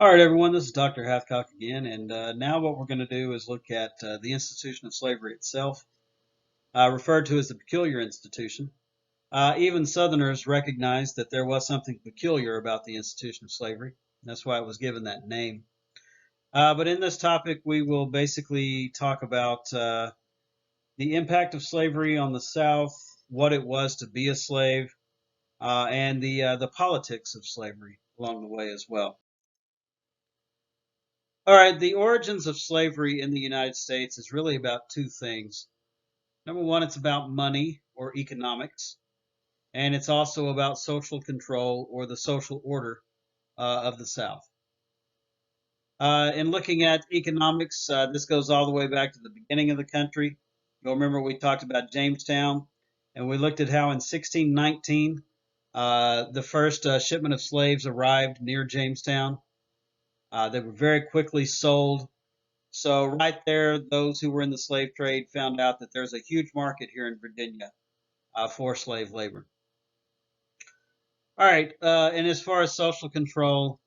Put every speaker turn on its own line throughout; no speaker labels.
All right, everyone, this is Dr. Hathcock again, and now what we're going to do is look at the institution of slavery itself, referred to as the peculiar institution. Even Southerners recognized that there was something peculiar about the institution of slavery. That's why it was given that name. But in this topic, we will basically talk about the impact of slavery on the South, what it was to be a slave, and the politics of slavery along the way as well. All right, the origins of slavery in the United States is really about two things. Number one, it's about money or economics, and it's also about social control or the social order of the South. In looking at economics, this goes all the way back to the beginning of the country. You'll remember we talked about Jamestown, and we looked at how in 1619 the first shipment of slaves arrived near Jamestown. They were very quickly sold. So right there, those who were in the slave trade found out that there's a huge market here in Virginia for slave labor. All right, and as far as social control,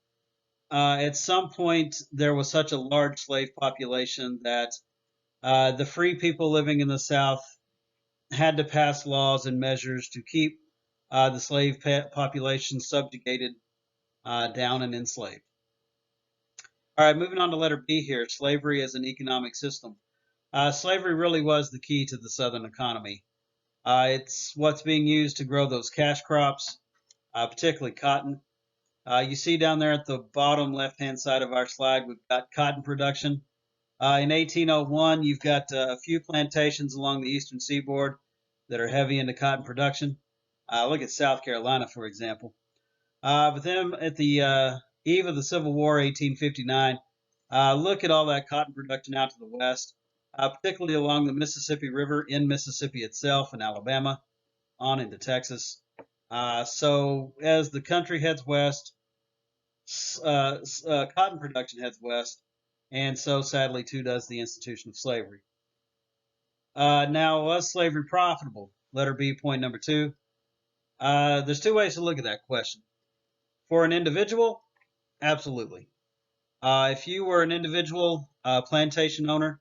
at some point there was such a large slave population that the free people living in the South had to pass laws and measures to keep the slave population subjugated, down, and enslaved. All right, moving on to letter B here, slavery as an economic system. Slavery really was the key to the Southern economy. It's what's being used to grow those cash crops, particularly cotton. You see down there at the bottom left-hand side of our slide, we've got cotton production. In 1801, you've got a few plantations along the eastern seaboard that are heavy into cotton production. Look at South Carolina, for example. But then at the eve of the Civil War, 1859, look at all that cotton production out to the west, particularly along the Mississippi River in Mississippi itself and Alabama, on into Texas. So as the country heads west, cotton production heads west, and so sadly too does the institution of slavery. Now, was slavery profitable? Letter B, point number two. There's two ways to look at that question. For an individual, absolutely. If you were an individual plantation owner,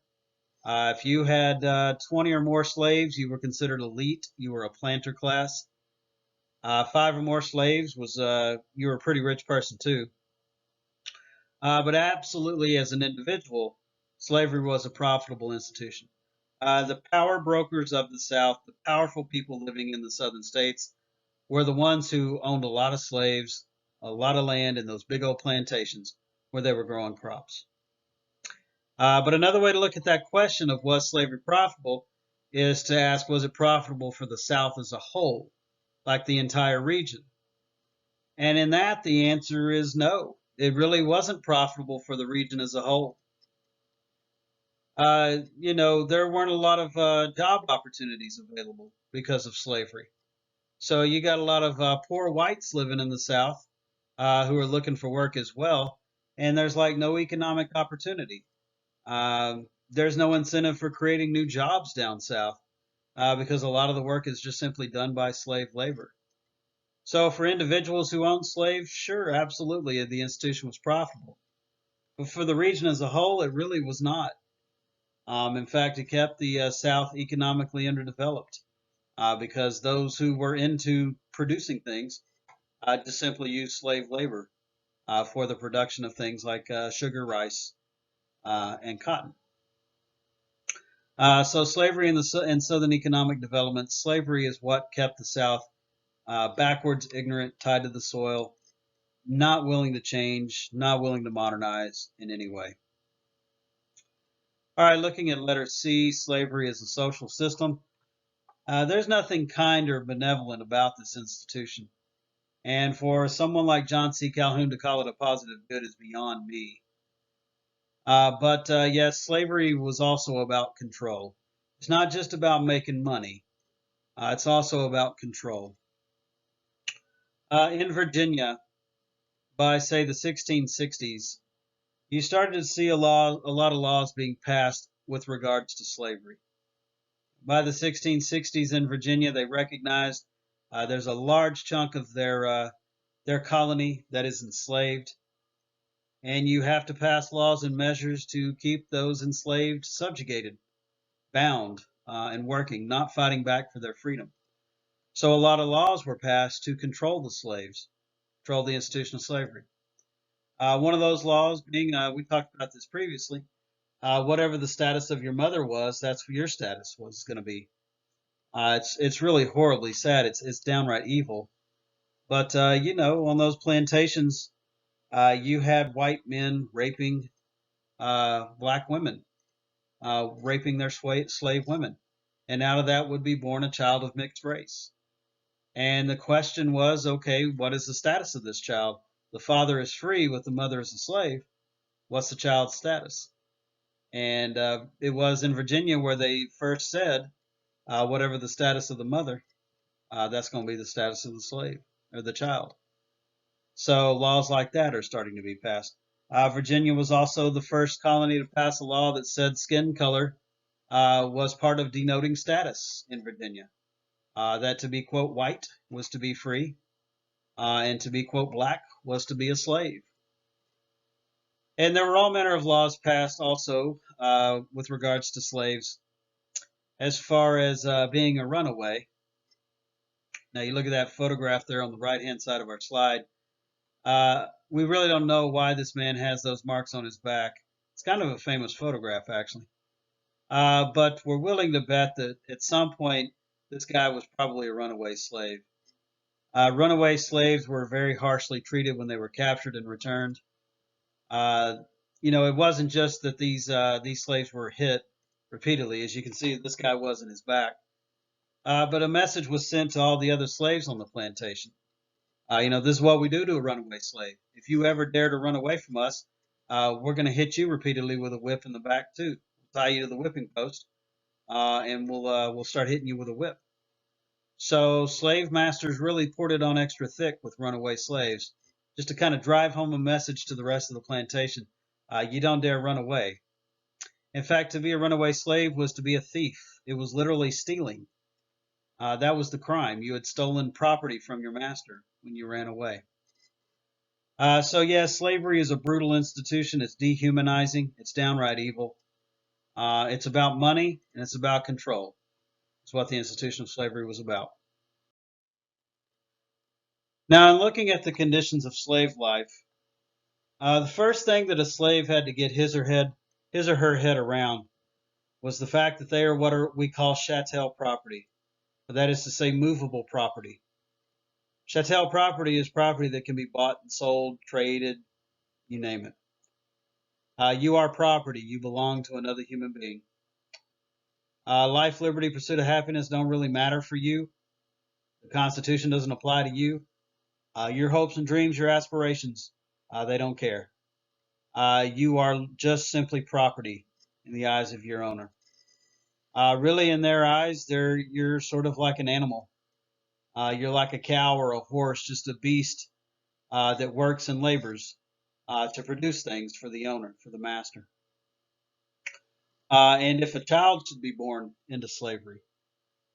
if you had 20 or more slaves, you were considered elite. You were a planter class. Five or more slaves was you were a pretty rich person too. But absolutely, as an individual, slavery was a profitable institution. The power brokers of the South, the powerful people living in the southern states, were the ones who owned a lot of slaves, a lot of land in those big old plantations where they were growing crops. But another way to look at that question of was slavery profitable is to ask, was it profitable for the South as a whole, like the entire region? And in that, the answer is no. It really wasn't profitable for the region as a whole. There weren't a lot of job opportunities available because of slavery. So you got a lot of poor whites living in the South who are looking for work as well, and there's like no economic opportunity. There's no incentive for creating new jobs down south because a lot of the work is just simply done by slave labor. So for individuals who owned slaves, sure, absolutely, the institution was profitable. But for the region as a whole, it really was not. In fact, it kept the South economically underdeveloped because those who were into producing things just simply used slave labor for the production of things like sugar, rice, and cotton. So slavery in Southern economic development, slavery is what kept the South backwards, ignorant, tied to the soil, not willing to change, not willing to modernize in any way. All right, looking at letter C, slavery is a social system. There's nothing kind or benevolent about this institution. And for someone like John C. Calhoun to call it a positive good is beyond me. But yes, slavery was also about control. It's not just about making money. It's also about control. In Virginia, by say the 1660s, you started to see a lot of laws being passed with regards to slavery. By the 1660s in Virginia, they recognized there's a large chunk of their colony that is enslaved, and you have to pass laws and measures to keep those enslaved subjugated, bound, and working, not fighting back for their freedom. So a lot of laws were passed to control the slaves, control the institution of slavery. One of those laws being, we talked about this previously, whatever the status of your mother was, that's what your status was going to be. It's really horribly sad. It's downright evil. But on those plantations, you had white men raping black women, raping their slave women, and out of that would be born a child of mixed race. And the question was, okay, what is the status of this child? The father is free, but the mother is a slave. What's the child's status? And it was in Virginia where they first said, whatever the status of the mother, that's going to be the status of the slave or the child. So laws like that are starting to be passed. Virginia was also the first colony to pass a law that said skin color was part of denoting status in Virginia. That to be, quote, white was to be free, and to be, quote, black was to be a slave. And there were all manner of laws passed also with regards to slaves as far as being a runaway. Now, you look at that photograph there on the right-hand side of our slide. We really don't know why this man has those marks on his back. It's kind of a famous photograph, actually. But we're willing to bet that at some point this guy was probably a runaway slave. Runaway slaves were very harshly treated when they were captured and returned. It wasn't just that these slaves were hit repeatedly. As you can see, this guy was in his back. But a message was sent to all the other slaves on the plantation. This is what we do to a runaway slave. If you ever dare to run away from us, we're going to hit you repeatedly with a whip in the back too. We'll tie you to the whipping post, and we'll start hitting you with a whip. So slave masters really poured it on extra thick with runaway slaves, just to kind of drive home a message to the rest of the plantation. You don't dare run away. In fact, to be a runaway slave was to be a thief. It was literally stealing. That was the crime. You had stolen property from your master when you ran away. Slavery is a brutal institution. It's dehumanizing. It's downright evil. It's about money and it's about control. It's what the institution of slavery was about. Now, in looking at the conditions of slave life, the first thing that a slave had to get his or her head around was the fact that they are what we call chattel property. That is to say, movable property. Chattel property is property that can be bought and sold, traded, you name it. You are property. You belong to another human being. Life, liberty, pursuit of happiness don't really matter for you. The Constitution doesn't apply to you. Your hopes and dreams, your aspirations, they don't care. You are just simply property in the eyes of your owner. Really, in their eyes, you're sort of like an animal. You're like a cow or a horse, just a beast that works and labors to produce things for the owner, for the master. And if a child should be born into slavery,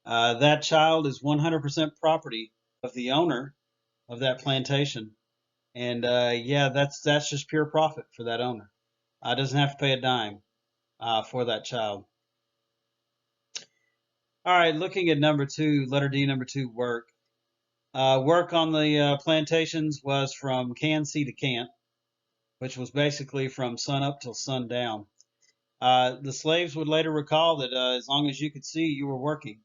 that child is 100% property of the owner of that plantation. And that's just pure profit for that owner. Doesn't have to pay a dime for that child. All right, looking at number 2, letter D, number 2, work. Work on the plantations was from can see to can't, which was basically from sun up till sundown. The slaves would later recall that as long as you could see, you were working,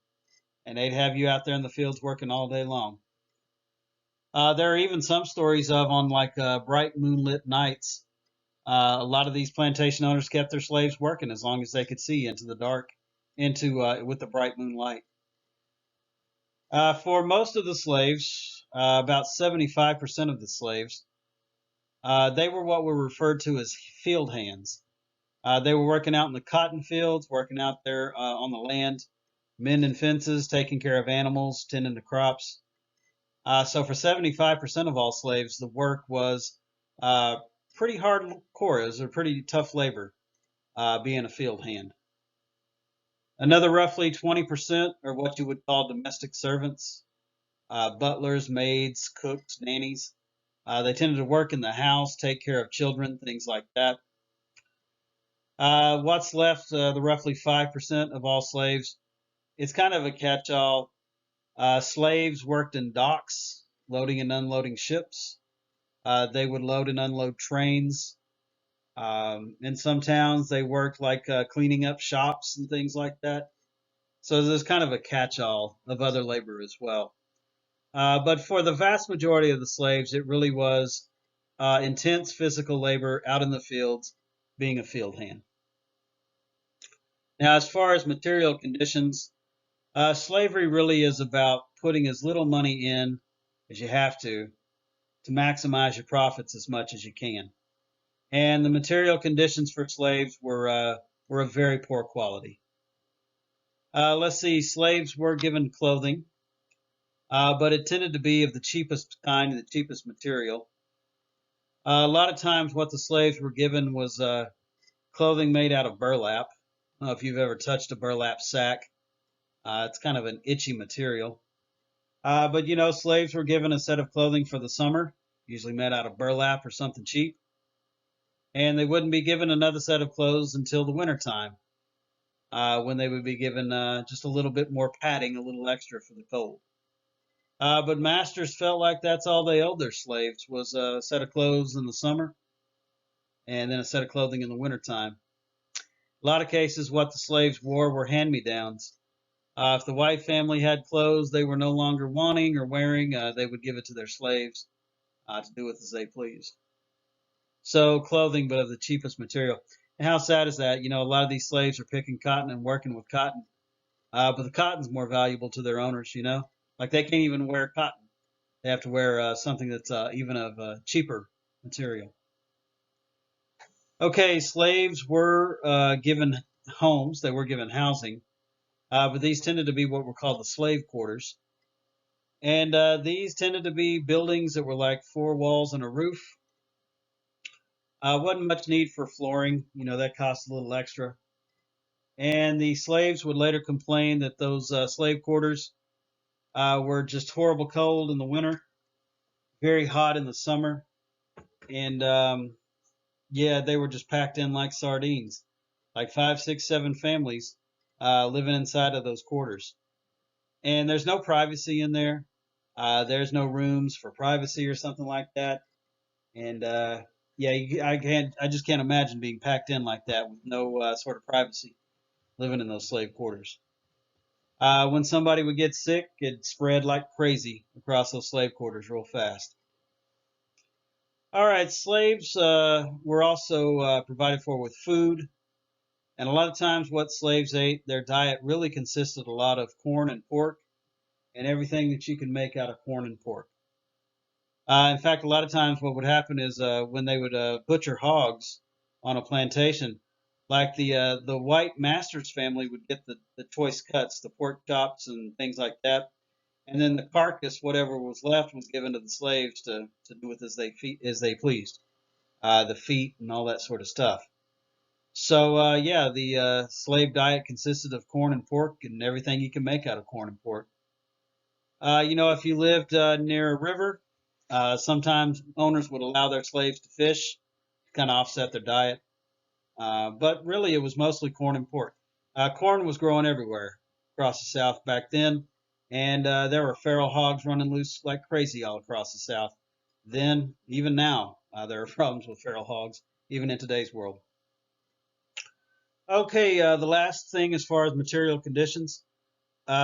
and they'd have you out there in the fields working all day long. There are even some stories of on like bright moonlit nights. A lot of these plantation owners kept their slaves working as long as they could see into the dark, with the bright moonlight. For most of the slaves, about 75% of the slaves, they were what were referred to as field hands. They were working out in the cotton fields, working out there on the land, mending fences, taking care of animals, tending to crops. So for 75% of all slaves, the work was pretty hardcore. It was a pretty tough labor being a field hand. Another roughly 20% are what you would call domestic servants, butlers, maids, cooks, nannies. They tended to work in the house, take care of children, things like that. What's left, the roughly 5% of all slaves, it's kind of a catch-all. Slaves worked in docks, loading and unloading ships. They would load and unload trains. In some towns, they worked like cleaning up shops and things like that. So there's kind of a catch-all of other labor as well. But for the vast majority of the slaves, it really was intense physical labor out in the fields, being a field hand. Now, as far as material conditions, slavery really is about putting as little money in as you have to maximize your profits as much as you can. And the material conditions for slaves were of very poor quality. Let's see, slaves were given clothing, but it tended to be of the cheapest kind and the cheapest material. A lot of times, what the slaves were given was clothing made out of burlap. I don't know if you've ever touched a burlap sack. It's kind of an itchy material. But you know, slaves were given a set of clothing for the summer, usually made out of burlap or something cheap, and they wouldn't be given another set of clothes until the winter time, when they would be given just a little bit more padding, a little extra for the cold. But masters felt like that's all they owed their slaves was a set of clothes in the summer and then a set of clothing in the wintertime. A lot of cases, what the slaves wore were hand-me-downs. If the white family had clothes they were no longer wanting or wearing, they would give it to their slaves to do with as they pleased. So clothing, but of the cheapest material. And how sad is that? You know, a lot of these slaves are picking cotton and working with cotton, but the cotton's more valuable to their owners. You know, like they can't even wear cotton; they have to wear something that's even of cheaper material. Okay, slaves were given homes; they were given housing, but these tended to be what were called the slave quarters. And these tended to be buildings that were like four walls and a roof. Wasn't much need for flooring, you know, that cost a little extra. And the slaves would later complain that those slave quarters were just horrible cold in the winter, very hot in the summer, and yeah, they were just packed in like sardines, like five, six, seven families living inside of those quarters. And there's no privacy in there. There's no rooms for privacy or something like that. And yeah, I just can't imagine being packed in like that with no sort of privacy, living in those slave quarters. When somebody would get sick, it spread like crazy across those slave quarters real fast. All right, slaves were also provided for with food, and a lot of times what slaves ate, their diet really consisted a lot of corn and pork and everything that you can make out of corn and pork. In fact, a lot of times what would happen is when they would butcher hogs on a plantation, like the white master's family would get the choice cuts, the pork chops and things like that, and then the carcass, whatever was left, was given to the slaves to do with as they pleased, the feet and all that sort of stuff. So yeah, the slave diet consisted of corn and pork and everything you can make out of corn and pork. You know, if you lived near a river, sometimes owners would allow their slaves to fish to kind of offset their diet. But really, it was mostly corn and pork. Corn was growing everywhere across the South back then, and there were feral hogs running loose like crazy all across the South. Then, even now, there are problems with feral hogs, even in today's world. Okay, the last thing as far as material conditions,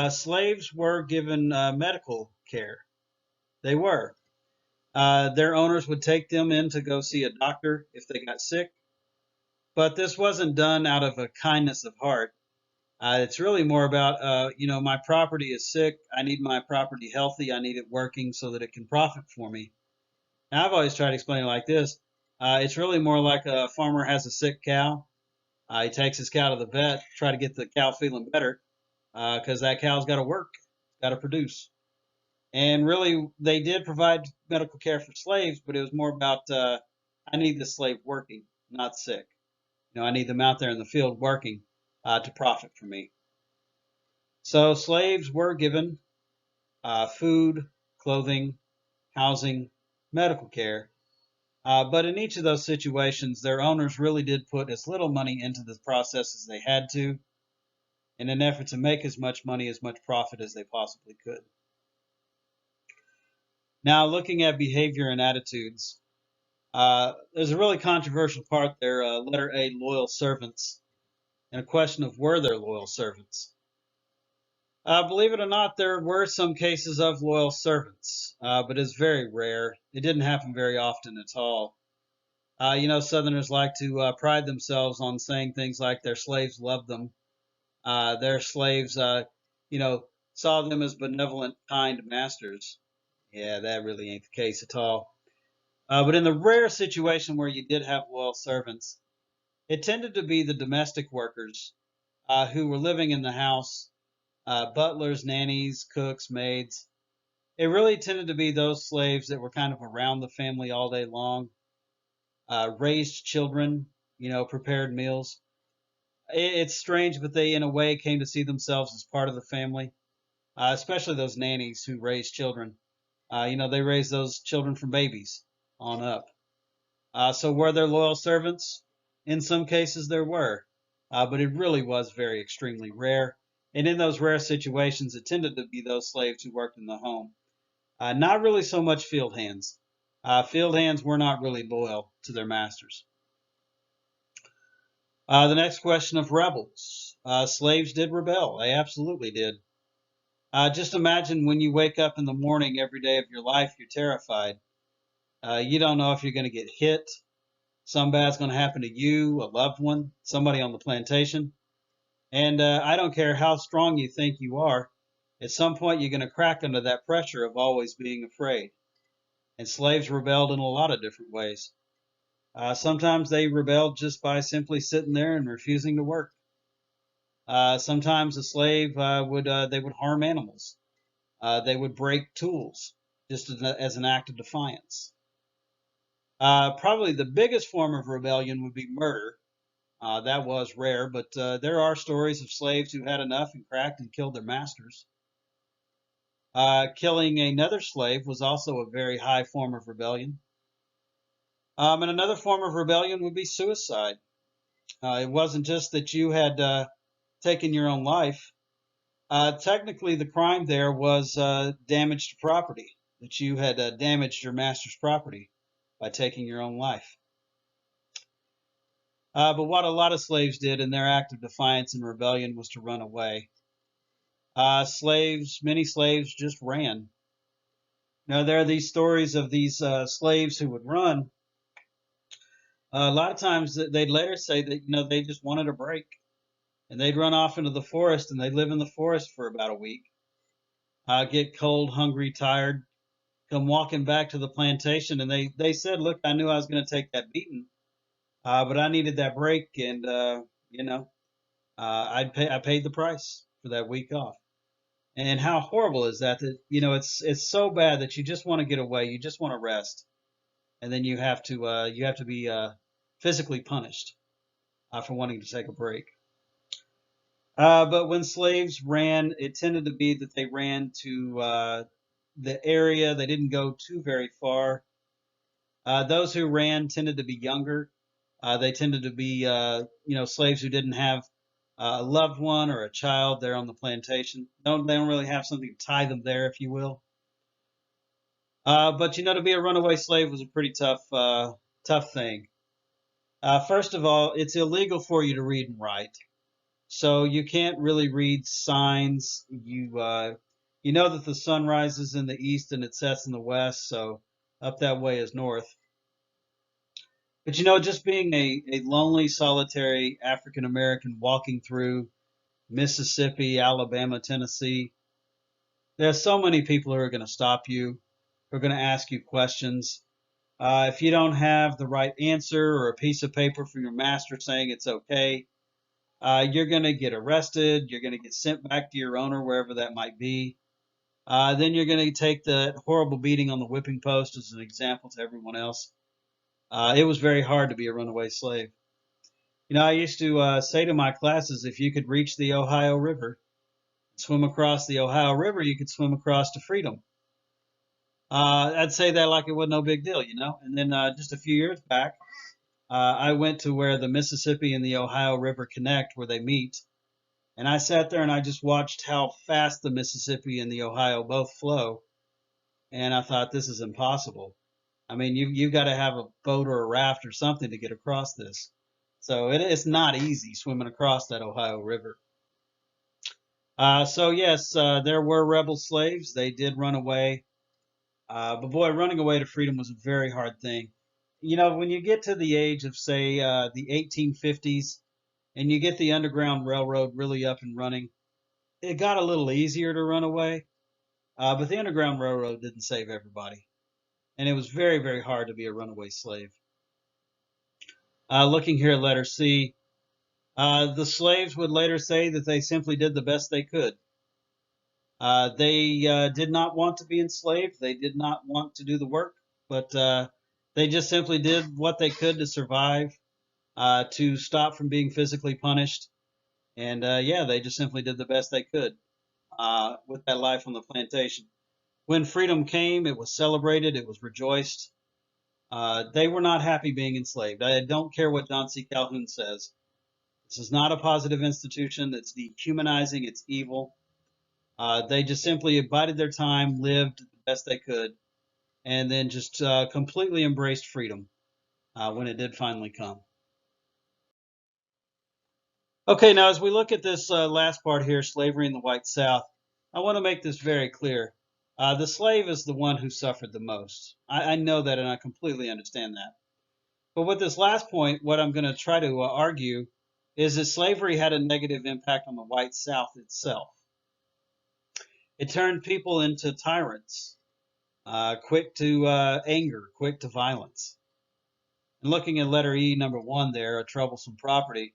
slaves were given medical care. They were. Their owners would take them in to go see a doctor if they got sick, but this wasn't done out of a kindness of heart. It's really more about, you know, my property is sick. I need my property healthy. I need it working so that it can profit for me. Now, I've always tried to explain it like this. It's really more like a farmer has a sick cow. He takes his cow to the vet, try to get the cow feeling better, because that cow's got to work, got to produce. And really, they did provide medical care for slaves, but it was more about I need the slave working, not sick. You know, I need them out there in the field working to profit for me. So slaves were given food, clothing, housing, medical care. But in each of those situations, their owners really did put as little money into the process as they had to in an effort to make as much money, as much profit as they possibly could. Now, looking at behavior and attitudes, there's a really controversial part there, letter A, loyal servants, and a question of were there loyal servants. Believe it or not, there were some cases of loyal servants, but it's very rare. It didn't happen very often at all. Southerners like to pride themselves on saying things like their slaves loved them. Their slaves, saw them as benevolent, kind masters. Yeah, that really ain't the case at all. But in the rare situation where you did have loyal servants, it tended to be the domestic workers who were living in the house, butlers, nannies, cooks, maids. It really tended to be those slaves that were kind of around the family all day long, raised children, prepared meals. It's strange, but they, in a way, came to see themselves as part of the family, especially those nannies who raised children. They raised those children from babies on up. So were there loyal servants? In some cases, there were, but it really was very extremely rare. And in those rare situations, it tended to be those slaves who worked in the home. Not really so much field hands. Field hands were not really loyal to their masters. The next question of rebels. Slaves did rebel. They absolutely did. Just imagine when you wake up in the morning every day of your life, you're terrified. You don't know if you're going to get hit. Some bad's going to happen to you, a loved one, somebody on the plantation. And I don't care how strong you think you are. At some point, you're going to crack under that pressure of always being afraid. And slaves rebelled in a lot of different ways. Sometimes they rebelled just by simply sitting there and refusing to work. Sometimes a slave would harm animals. They would break tools just as an act of defiance. Probably the biggest form of rebellion would be murder. That was rare, but there are stories of slaves who had enough and cracked and killed their masters. Killing another slave was also a very high form of rebellion. And another form of rebellion would be suicide. It wasn't just that you had taken your own life. Technically, the crime there was damage to property, that you had damaged your master's property by taking your own life. But what a lot of slaves did in their act of defiance and rebellion was to run away. Many slaves just ran. Now, there are these stories of these slaves who would run. A lot of times they'd later say that, they just wanted a break. And they'd run off into the forest and they'd live in the forest for about a week. Get cold, hungry, tired, come walking back to the plantation. And they said, look, I knew I was going to take that beating, but I needed that break. And, I paid the price for that week off. And how horrible is that? That it's so bad that you just want to get away, you just want to rest, and then you have to be physically punished for wanting to take a break. But when slaves ran, it tended to be that they ran to the area. They didn't go too very far. Those who ran tended to be younger. They tended to be, slaves who didn't have a loved one or a child there on the plantation. They don't really have something to tie them there, if you will. But to be a runaway slave was a pretty tough thing. First of all, it's illegal for you to read and write, so you can't really read signs. You know that the sun rises in the east and it sets in the west, so up that way is north. But just being a lonely, solitary African American walking through Mississippi, Alabama, Tennessee, there's so many people who are going to stop you, who are going to ask you questions. If you don't have the right answer or a piece of paper from your master saying it's okay, you're going to get arrested. You're going to get sent back to your owner, wherever that might be. Then you're going to take the horrible beating on the whipping post as an example to everyone else. It was very hard to be a runaway slave. I used to say to my classes, if you could reach the Ohio River, swim across the Ohio River, you could swim across to freedom. I'd say that like it was no big deal, you know. And then just a few years back, I went to where the Mississippi and the Ohio River connect, where they meet, and I sat there and I just watched how fast the Mississippi and the Ohio both flow, and I thought this is impossible. I mean, you've got to have a boat or a raft or something to get across this. So it's not easy swimming across that Ohio River. So yes, there were rebel slaves. They did run away. But boy, running away to freedom was a very hard thing. You know, when you get to the age of, say, the 1850s, and you get the Underground Railroad really up and running, it got a little easier to run away. But the Underground Railroad didn't save everybody, and it was very, very hard to be a runaway slave. Looking here at letter C, the slaves would later say that they simply did the best they could. They did not want to be enslaved. They did not want to do the work, but they just simply did what they could to survive, to stop from being physically punished. And yeah, they just simply did the best they could with that life on the plantation. When freedom came, it was celebrated, it was rejoiced. They were not happy being enslaved. I don't care what John C. Calhoun says. This is not a positive institution. It's dehumanizing. It's evil. They just simply abided their time, lived the best they could, and then just completely embraced freedom when it did finally come. Okay, now as we look at this last part here, slavery in the white South, I want to make this very clear. The slave is the one who suffered the most. I know that and I completely understand that. But with this last point, what I'm going to try to argue is that slavery had a negative impact on the white South itself. It turned people into tyrants, quick to anger, quick to violence. And looking at letter E, number one there, a troublesome property,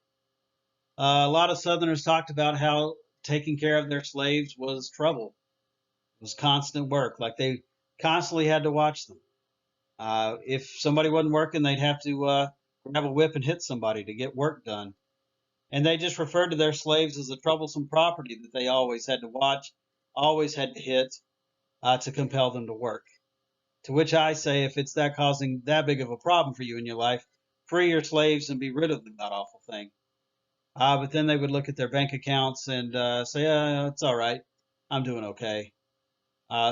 a lot of Southerners talked about how taking care of their slaves was trouble. It was constant work, like they constantly had to watch them. If somebody wasn't working, they'd have to grab a whip and hit somebody to get work done. And they just referred to their slaves as a troublesome property that they always had to watch, always had to hit to compel them to work. To which I say, if it's that causing that big of a problem for you in your life, free your slaves and be rid of the god awful thing. But then they would look at their bank accounts and say, it's all right. I'm doing okay.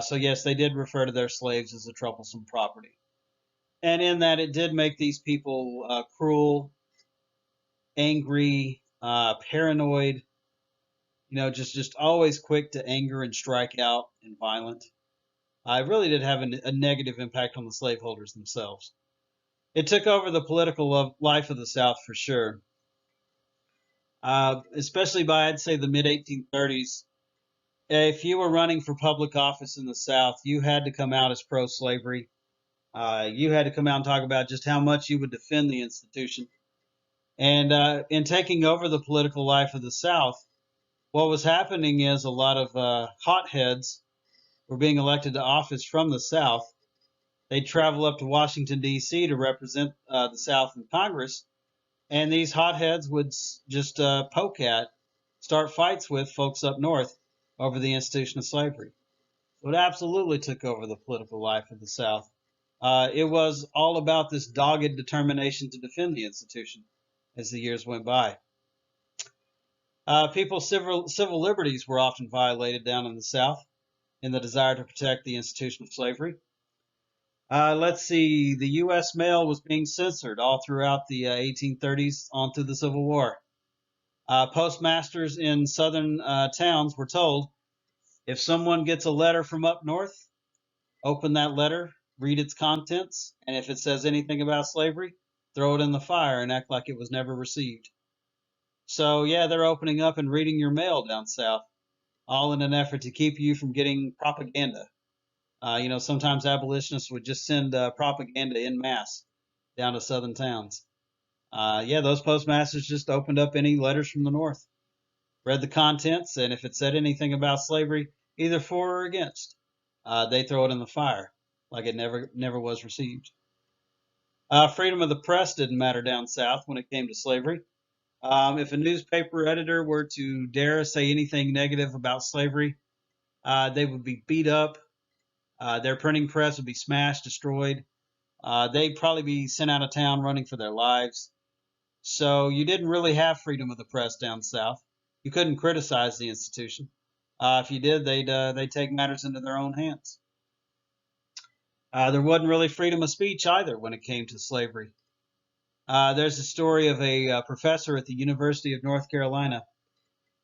So, yes, they did refer to their slaves as a troublesome property. And in that, it did make these people cruel, angry, paranoid, you know, just always quick to anger and strike out and violent. It really did have a negative impact on the slaveholders themselves. It took over the political life of the South for sure, especially by, I'd say, the mid 1830s. If you were running for public office in the South, you had to come out as pro slavery. You had to come out and talk about just how much you would defend the institution. And in taking over the political life of the South, what was happening is a lot of hotheads were being elected to office from the South. They'd travel up to Washington, D.C. to represent the South in Congress, and these hotheads would just poke at, start fights with folks up north over the institution of slavery. So it absolutely took over the political life of the South. It was all about this dogged determination to defend the institution as the years went by. People's civil liberties were often violated down in the South in the desire to protect the institution of slavery. Let's see, the U.S. mail was being censored all throughout the 1830s on through the Civil War. Postmasters in southern towns were told if someone gets a letter from up north, open that letter, read its contents, and if it says anything about slavery, throw it in the fire and act like it was never received. So, yeah, they're opening up and reading your mail down south, all in an effort to keep you from getting propaganda. You know, sometimes abolitionists would just send propaganda in mass down to southern towns. Yeah, those postmasters just opened up any letters from the North, read the contents, and if it said anything about slavery, either for or against, they throw it in the fire like it never was received. Freedom of the press didn't matter down south when it came to slavery. If a newspaper editor were to dare say anything negative about slavery, they would be beat up, Their printing press would be smashed, destroyed. They'd probably be sent out of town running for their lives. So you didn't really have freedom of the press down south. You couldn't criticize the institution. If you did, they'd take matters into their own hands. There wasn't really freedom of speech either when it came to slavery. There's a story of a professor at the University of North Carolina.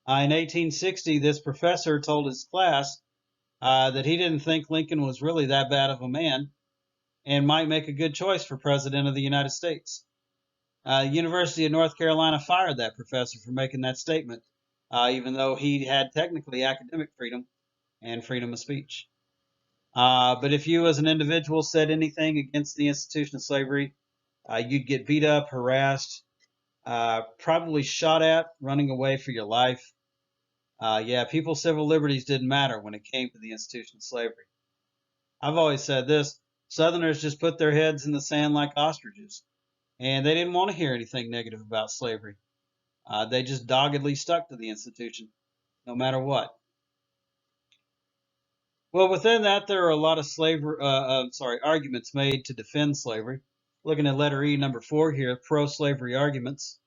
In 1860, this professor told his class that he didn't think Lincoln was really that bad of a man and might make a good choice for president of the United States. University of North Carolina fired that professor for making that statement, even though he had technically academic freedom and freedom of speech. But if you as an individual said anything against the institution of slavery, you'd get beat up, harassed, probably shot at, running away for your life. Yeah, people's civil liberties didn't matter when it came to the institution of slavery. I've always said this: Southerners just put their heads in the sand like ostriches, and they didn't want to hear anything negative about slavery. They just doggedly stuck to the institution, no matter what. Well, within that, there are a lot of arguments made to defend slavery. Looking at letter E, number 4 here, pro-slavery arguments.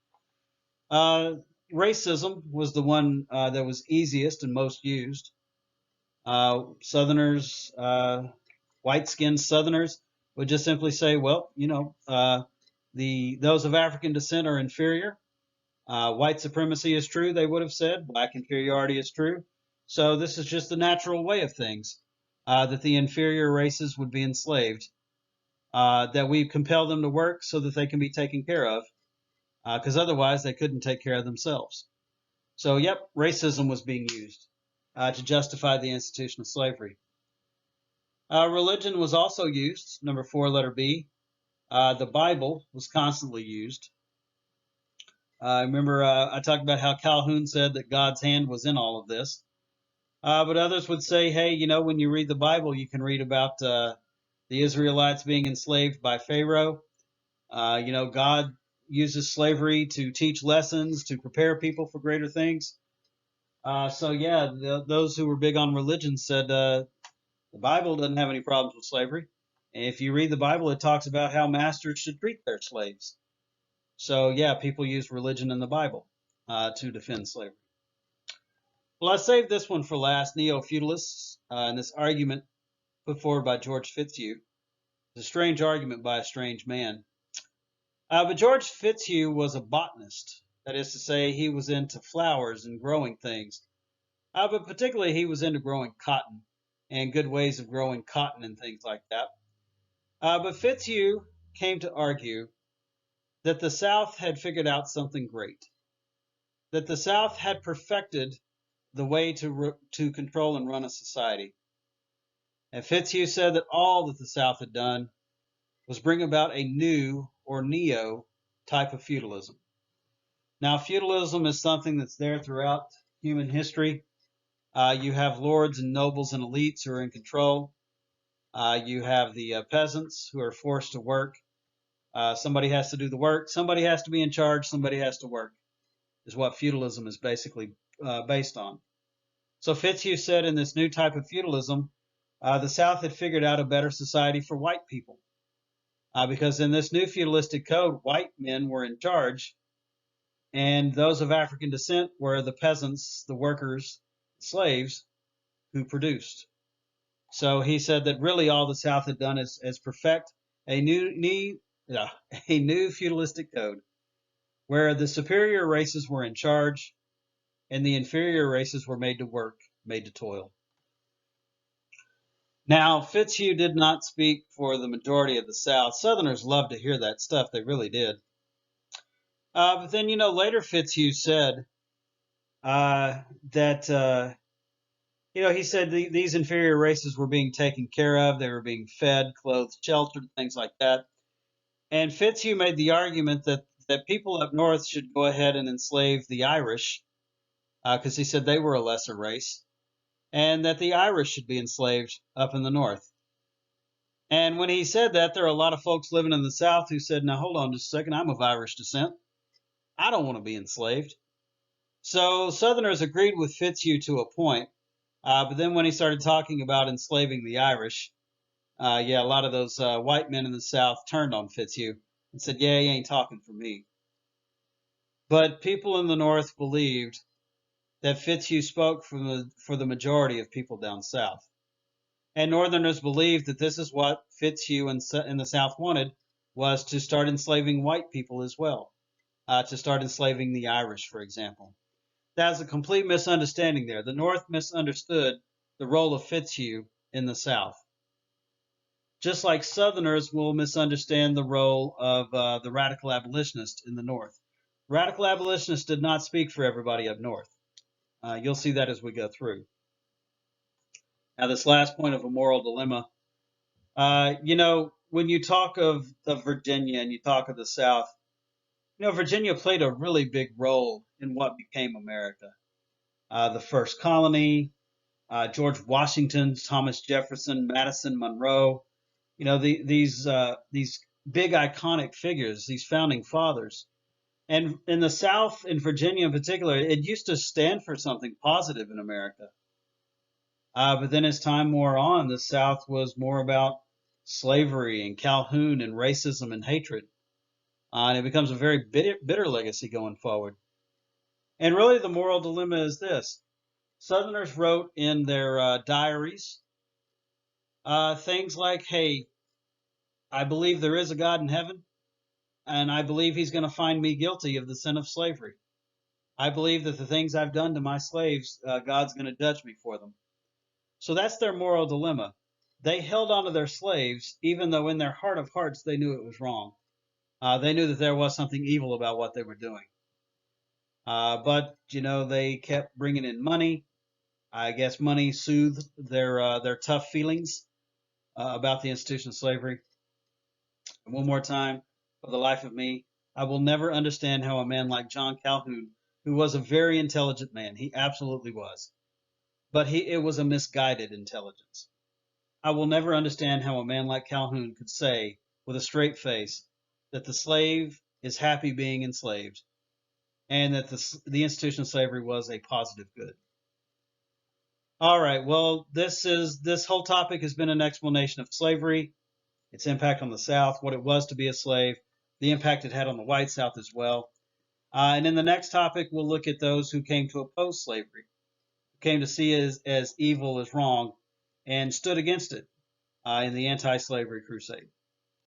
Racism was the one that was easiest and most used. Southerners, white-skinned Southerners would just simply say, well, those of African descent are inferior. White supremacy is true, they would have said. Black inferiority is true. So this is just the natural way of things, that the inferior races would be enslaved, that we compel them to work so that they can be taken care of, because otherwise they couldn't take care of themselves. So, yep, racism was being used to justify the institution of slavery. Religion was also used, number 4, letter B. The Bible was constantly used. Remember, I talked about how Calhoun said that God's hand was in all of this. But others would say, hey, when you read the Bible, you can read about the Israelites being enslaved by Pharaoh. God uses slavery to teach lessons, to prepare people for greater things. Those who were big on religion said the Bible doesn't have any problems with slavery. And if you read the Bible, it talks about how masters should treat their slaves. So, yeah, people use religion in the Bible to defend slavery. Well, I saved this one for last, neo-feudalists, and this argument put forward by George Fitzhugh. It's a strange argument by a strange man. But George Fitzhugh was a botanist. That is to say, he was into flowers and growing things. But particularly, he was into growing cotton and good ways of growing cotton and things like that. But Fitzhugh came to argue that the South had figured out something great, that the South had perfected the way to control and run a society. And Fitzhugh said that all that the South had done was bring about a new or neo type of feudalism. Now, feudalism is something that's there throughout human history. You have lords and nobles and elites who are in control. You have the peasants who are forced to work. Somebody has to do the work. Somebody has to be in charge. Somebody has to work, is what feudalism is basically based on. So Fitzhugh said in this new type of feudalism, the South had figured out a better society for white people. Because in this new feudalistic code, white men were in charge, and those of African descent were the peasants, the workers, slaves who produced. So he said that really all the South had done is perfect a new feudalistic code where the superior races were in charge and the inferior races were made to work, made to toil. Now, Fitzhugh did not speak for the majority of the South. Southerners loved to hear that stuff. They really did. But then, later Fitzhugh said that, he said these inferior races were being taken care of. They were being fed, clothed, sheltered, things like that. And Fitzhugh made the argument that people up north should go ahead and enslave the Irish, because he said they were a lesser race, and that the Irish should be enslaved up in the north. And when he said that, there are a lot of folks living in the South who said, now hold on just a second, I'm of Irish descent. I don't want to be enslaved. So Southerners agreed with Fitzhugh to a point, but then when he started talking about enslaving the Irish, Yeah, a lot of those white men in the South turned on Fitzhugh and said, "Yeah, he ain't talking for me." But people in the North believed that Fitzhugh spoke for the majority of people down south. And Northerners believed that this is what Fitzhugh in the South wanted, was to start enslaving white people as well, to start enslaving the Irish, for example. That's a complete misunderstanding there. The North misunderstood the role of Fitzhugh in the South. Just like Southerners will misunderstand the role of the radical abolitionist in the North. Radical abolitionists did not speak for everybody up north. You'll see that as we go through. Now, this last point of a moral dilemma, when you talk of Virginia and you talk of the South, Virginia played a really big role in what became America. The first colony, George Washington, Thomas Jefferson, Madison, Monroe, these big iconic figures, these founding fathers. And in the South, in Virginia in particular, it used to stand for something positive in America. But then as time wore on, the South was more about slavery and Calhoun and racism and hatred. And it becomes a very bitter legacy going forward. And really, the moral dilemma is this: Southerners wrote in their diaries things like, "Hey, I believe there is a God in heaven, and I believe he's going to find me guilty of the sin of slavery. I believe that the things I've done to my slaves, God's going to judge me for them." So that's their moral dilemma. They held on to their slaves, even though in their heart of hearts they knew it was wrong. They knew that there was something evil about what they were doing. But they kept bringing in money. I guess money soothed their tough feelings about the institution of slavery. And one more time, for the life of me, I will never understand how a man like John Calhoun, who was a very intelligent man, he absolutely was, but it was a misguided intelligence. I will never understand how a man like Calhoun could say, with a straight face, that the slave is happy being enslaved, and that the institution of slavery was a positive good. All right, well, this whole topic has been an explanation of slavery, its impact on the South, what it was to be a slave, the impact it had on the white South as well. And in the next topic, we'll look at those who came to oppose slavery, who came to see it as evil, as wrong, and stood against it in the anti-slavery crusade.